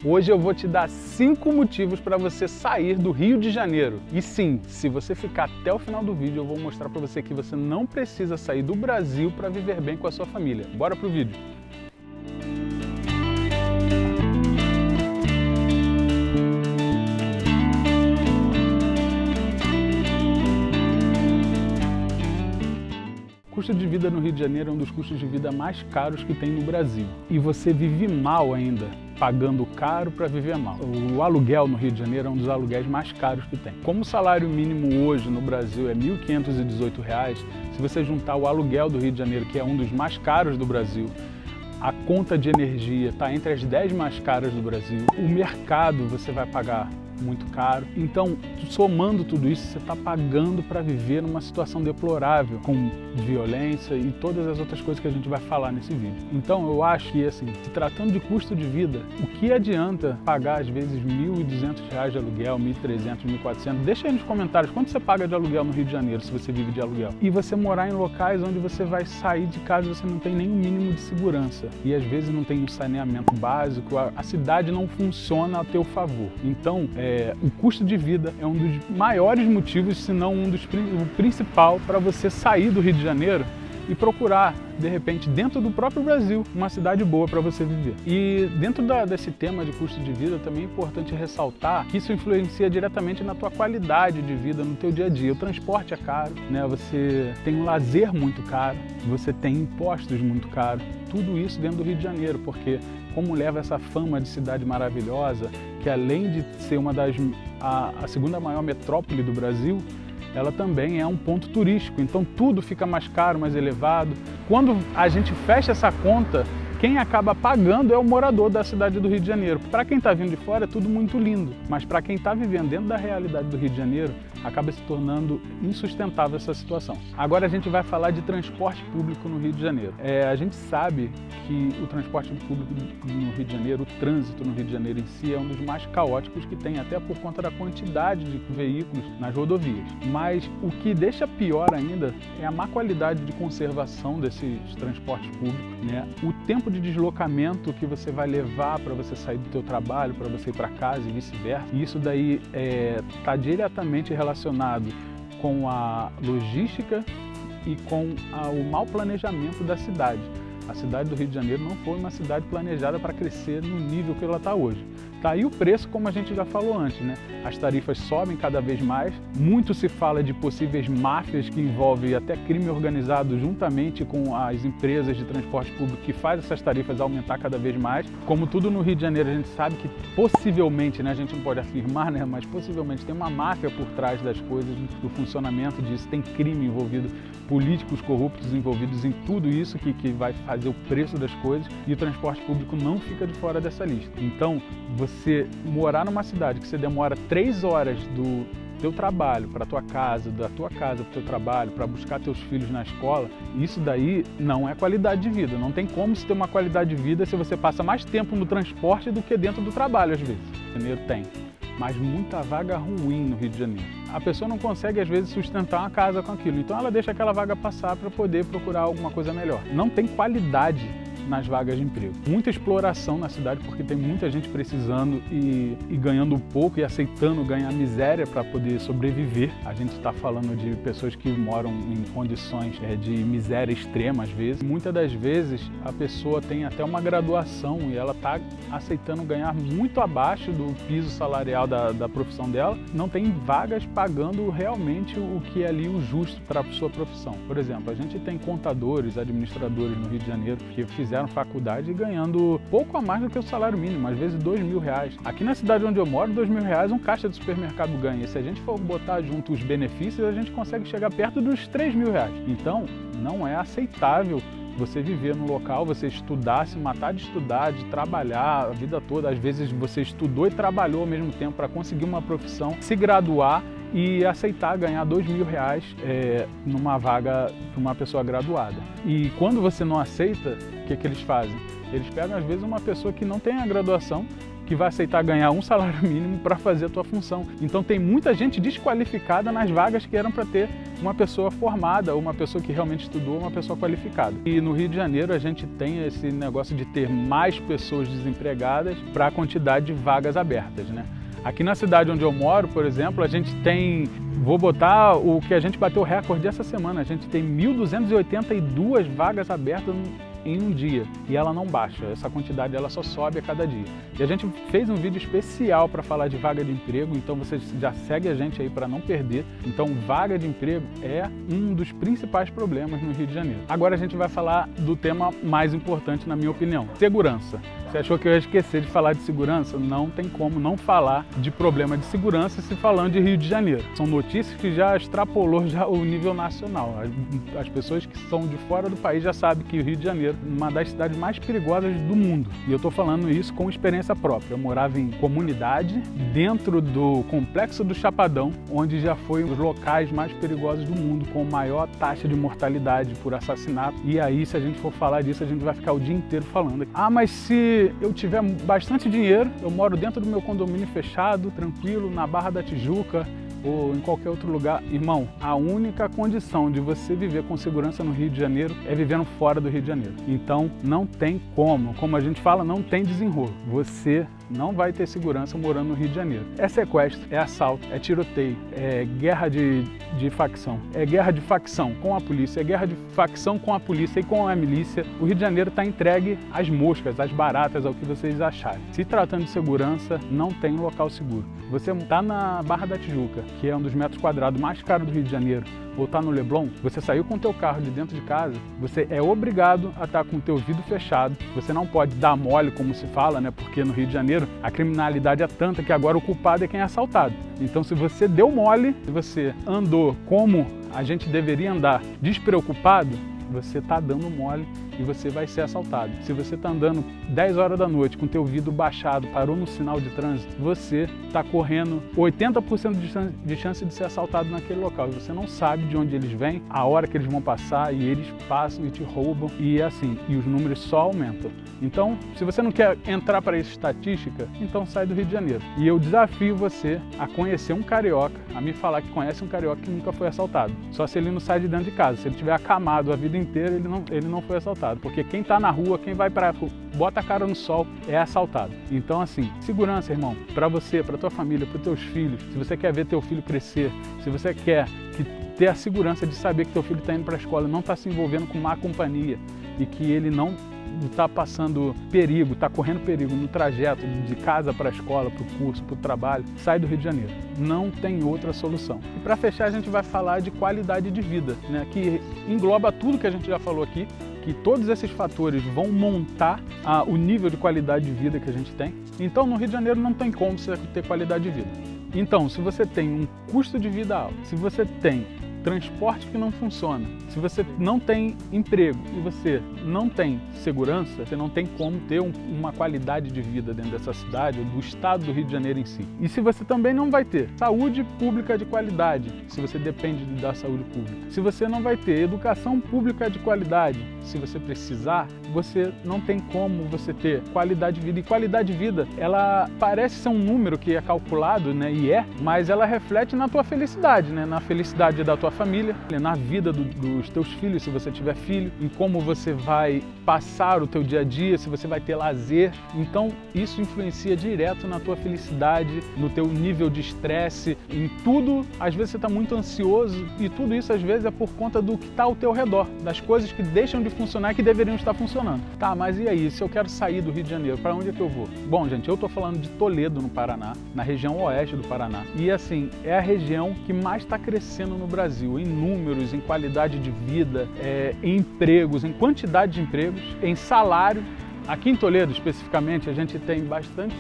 Hoje eu vou te dar 5 motivos para você sair do Rio de Janeiro. E sim, se você ficar até o final do vídeo, eu vou mostrar para você que você não precisa sair do Brasil para viver bem com a sua família. Bora pro vídeo! O custo de vida no Rio de Janeiro é um dos custos de vida mais caros que tem no Brasil. E você vive mal ainda, pagando caro para viver mal. O aluguel no Rio de Janeiro é um dos aluguéis mais caros que tem. Como o salário mínimo hoje no Brasil é R$ 1.518, se você juntar o aluguel do Rio de Janeiro, que é um dos mais caros do Brasil, a conta de energia está entre as 10 mais caras do Brasil, o mercado você vai pagar muito caro. Então, somando tudo isso, você está pagando para viver numa situação deplorável, com violência e todas as outras coisas que a gente vai falar nesse vídeo. Então, eu acho que, assim, se tratando de custo de vida, o que adianta pagar, às vezes, R$ 1.200 de aluguel, R$ 1.300, R$ 1.400? Deixa aí nos comentários quanto você paga de aluguel no Rio de Janeiro, se você vive de aluguel. E você morar em locais onde você vai sair de casa e você não tem nenhum mínimo de segurança. E, às vezes, não tem um saneamento básico, a cidade não funciona a teu favor. Então, o custo de vida é um dos maiores motivos, se não o principal, para você sair do Rio de Janeiro e procurar, de repente, dentro do próprio Brasil, uma cidade boa para você viver. E dentro desse tema de custo de vida, também é importante ressaltar que isso influencia diretamente na tua qualidade de vida, no teu dia a dia. O transporte é caro, né? Você tem um lazer muito caro, você tem impostos muito caros, tudo isso dentro do Rio de Janeiro, porque como leva essa fama de cidade maravilhosa, que além de ser a segunda maior metrópole do Brasil, ela também é um ponto turístico, então tudo fica mais caro, mais elevado. Quando a gente fecha essa conta, quem acaba pagando é o morador da cidade do Rio de Janeiro. Para quem está vindo de fora é tudo muito lindo, mas para quem está vivendo dentro da realidade do Rio de Janeiro, acaba se tornando insustentável essa situação. Agora a gente vai falar de transporte público no Rio de Janeiro. A gente sabe que o transporte público no Rio de Janeiro, o trânsito no Rio de Janeiro em si, é um dos mais caóticos que tem, até por conta da quantidade de veículos nas rodovias. Mas o que deixa pior ainda é a má qualidade de conservação desses transportes públicos, né? O tempo de deslocamento que você vai levar para você sair do teu trabalho, para você ir para casa e vice-versa. E isso daí está diretamente relacionado com a logística e com o mau planejamento da cidade. A cidade do Rio de Janeiro não foi uma cidade planejada para crescer no nível que ela está hoje. Tá aí o preço, como a gente já falou antes, né? As tarifas sobem cada vez mais, muito se fala de possíveis máfias que envolvem até crime organizado juntamente com as empresas de transporte público que fazem essas tarifas aumentar cada vez mais. Como tudo no Rio de Janeiro, a gente sabe que possivelmente, né, a gente não pode afirmar, né, mas possivelmente tem uma máfia por trás das coisas, do funcionamento disso, tem crime envolvido, políticos corruptos envolvidos em tudo isso que vai fazer o preço das coisas, e o transporte público não fica de fora dessa lista. Então, você morar numa cidade que você demora 3 horas do teu trabalho para tua casa, da tua casa para o teu trabalho, para buscar teus filhos na escola, isso daí não é qualidade de vida. Não tem como se ter uma qualidade de vida se você passa mais tempo no transporte do que dentro do trabalho, às vezes. O Rio de Janeiro tem, mas muita vaga ruim no Rio de Janeiro. A pessoa não consegue, às vezes, sustentar uma casa com aquilo, então ela deixa aquela vaga passar para poder procurar alguma coisa melhor. Não tem qualidade nas vagas de emprego. Muita exploração na cidade, porque tem muita gente precisando e ganhando pouco e aceitando ganhar miséria para poder sobreviver. A gente está falando de pessoas que moram em condições de miséria extrema, às vezes. Muitas das vezes a pessoa tem até uma graduação e ela está aceitando ganhar muito abaixo do piso salarial da profissão dela. Não tem vagas pagando realmente o que é ali o justo para a sua profissão. Por exemplo, a gente tem contadores, administradores no Rio de Janeiro que fizeram faculdade ganhando pouco a mais do que o salário mínimo, às vezes R$ 2.000. Aqui na cidade onde eu moro, R$ 2.000 um caixa de supermercado ganha. E se a gente for botar junto os benefícios, a gente consegue chegar perto dos R$ 3.000. Então, não é aceitável você viver no local, você estudar, se matar de estudar, de trabalhar a vida toda. Às vezes você estudou e trabalhou ao mesmo tempo para conseguir uma profissão, se graduar e aceitar ganhar R$ 2.000 numa vaga para uma pessoa graduada. E quando você não aceita, o que eles fazem? Eles pegam, às vezes, uma pessoa que não tem a graduação, que vai aceitar ganhar um salário mínimo para fazer a tua função. Então tem muita gente desqualificada nas vagas que eram para ter uma pessoa formada, ou uma pessoa que realmente estudou, uma pessoa qualificada. E no Rio de Janeiro a gente tem esse negócio de ter mais pessoas desempregadas para a quantidade de vagas abertas, né? Aqui na cidade onde eu moro, por exemplo, a gente tem, vou botar o que a gente bateu o recorde essa semana, a gente tem 1.282 vagas abertas em um dia, e ela não baixa, essa quantidade ela só sobe a cada dia. E a gente fez um vídeo especial para falar de vaga de emprego, então você já segue a gente aí para não perder. Então vaga de emprego é um dos principais problemas no Rio de Janeiro. Agora a gente vai falar do tema mais importante, na minha opinião, segurança. Você achou que eu ia esquecer de falar de segurança? Não tem como não falar de problema de segurança se falando de Rio de Janeiro. São notícias que já extrapolou o nível nacional. As pessoas que são de fora do país já sabem que o Rio de Janeiro é uma das cidades mais perigosas do mundo. E eu estou falando isso com experiência própria. Eu morava em comunidade, dentro do Complexo do Chapadão, onde já foi um dos locais mais perigosos do mundo, com maior taxa de mortalidade por assassinato. E aí, se a gente for falar disso, a gente vai ficar o dia inteiro falando. Ah, mas se eu tiver bastante dinheiro, eu moro dentro do meu condomínio fechado, tranquilo, na Barra da Tijuca ou em qualquer outro lugar. Irmão, a única condição de você viver com segurança no Rio de Janeiro é vivendo fora do Rio de Janeiro. Então não tem como a gente fala, não tem desenrolo. Você não vai ter segurança morando no Rio de Janeiro. É sequestro, é assalto, é tiroteio, é guerra de facção. É guerra de facção com a polícia, é guerra de facção com a polícia e com a milícia. O Rio de Janeiro está entregue às moscas, às baratas, ao que vocês acharem. Se tratando de segurança, não tem local seguro. Você está na Barra da Tijuca, que é um dos metros quadrados mais caros do Rio de Janeiro, ou está no Leblon, você saiu com o teu carro de dentro de casa, você é obrigado a estar com o teu vidro fechado. Você não pode dar mole, como se fala, né? Porque no Rio de Janeiro a criminalidade é tanta que agora o culpado é quem é assaltado. Então, se você deu mole, se você andou como a gente deveria andar despreocupado, você está dando mole e você vai ser assaltado. Se você está andando 10 horas da noite com o teu vidro baixado, parou no sinal de trânsito, você está correndo 80% de chance de ser assaltado naquele local. E você não sabe de onde eles vêm, a hora que eles vão passar, e eles passam e te roubam, e é assim, e os números só aumentam. Então, se você não quer entrar para essa estatística, então sai do Rio de Janeiro. E eu desafio você a conhecer um carioca, a me falar que conhece um carioca que nunca foi assaltado. Só se ele não sai de dentro de casa. Se ele tiver acamado a vida inteira, ele não foi assaltado. Porque quem está na rua, quem vai para bota a cara no sol, é assaltado. Então, assim, segurança, irmão, para você, para tua família, para os teus filhos. Se você quer ver teu filho crescer, se você quer ter a segurança de saber que teu filho está indo para a escola, não está se envolvendo com má companhia e que ele não está passando perigo, está correndo perigo no trajeto de casa para a escola, para o curso, para o trabalho, sai do Rio de Janeiro. Não tem outra solução. E para fechar, a gente vai falar de qualidade de vida, né? Que engloba tudo que a gente já falou aqui, que todos esses fatores vão montar o nível de qualidade de vida que a gente tem. Então, no Rio de Janeiro não tem como você ter qualidade de vida. Então, se você tem um custo de vida alto, se você tem transporte que não funciona, se você não tem emprego e você não tem segurança, você não tem como ter uma qualidade de vida dentro dessa cidade ou do estado do Rio de Janeiro em si. E se você também não vai ter saúde pública de qualidade, se você depende da saúde pública, se você não vai ter educação pública de qualidade, se você precisar, você não tem como você ter qualidade de vida. E qualidade de vida, ela parece ser um número que é calculado, né, e mas ela reflete na tua felicidade, né, na felicidade da tua família, na vida dos teus filhos, se você tiver filho, em como você vai passar o teu dia a dia, se você vai ter lazer. Então, isso influencia direto na tua felicidade, no teu nível de estresse, em tudo. Às vezes você está muito ansioso e tudo isso às vezes é por conta do que está ao teu redor, das coisas que deixam de funcionar e que deveriam estar funcionando. Tá, mas e aí, se eu quero sair do Rio de Janeiro, para onde é que eu vou? Bom, gente, eu estou falando de Toledo, no Paraná, na região oeste do Paraná. E assim, é a região que mais está crescendo no Brasil, em números, em qualidade de vida, em empregos, em quantidade de empregos, em salário. Aqui em Toledo, especificamente, a gente tem bastante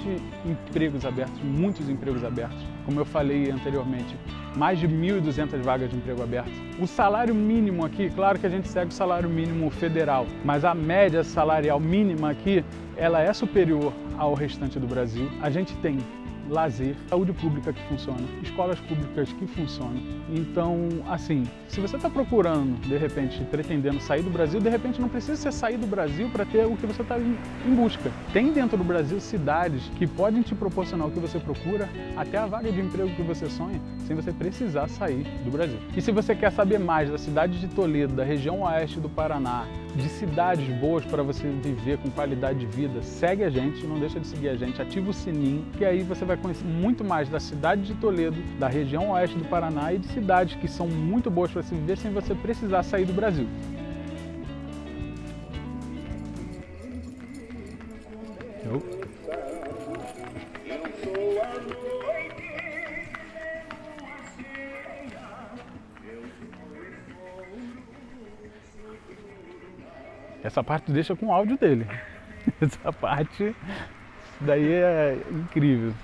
empregos abertos, muitos empregos abertos. Como eu falei anteriormente, mais de 1.200 vagas de emprego aberto. O salário mínimo aqui, claro que a gente segue o salário mínimo federal, mas a média salarial mínima aqui, ela é superior ao restante do Brasil. A gente tem lazer, saúde pública que funciona, escolas públicas que funcionam. Então, assim, se você está procurando, de repente, pretendendo sair do Brasil, de repente não precisa ser sair do Brasil para ter o que você está em busca. Tem dentro do Brasil cidades que podem te proporcionar o que você procura, até a vaga de emprego que você sonha, sem você precisar sair do Brasil. E se você quer saber mais da cidade de Toledo, da região oeste do Paraná, de cidades boas para você viver com qualidade de vida, segue a gente, não deixa de seguir a gente, ativa o sininho, que aí você vai conhecer muito mais da cidade de Toledo, da região oeste do Paraná e de cidades que são muito boas para se viver sem você precisar sair do Brasil. Essa parte deixa com o áudio dele. Essa parte daí é incrível.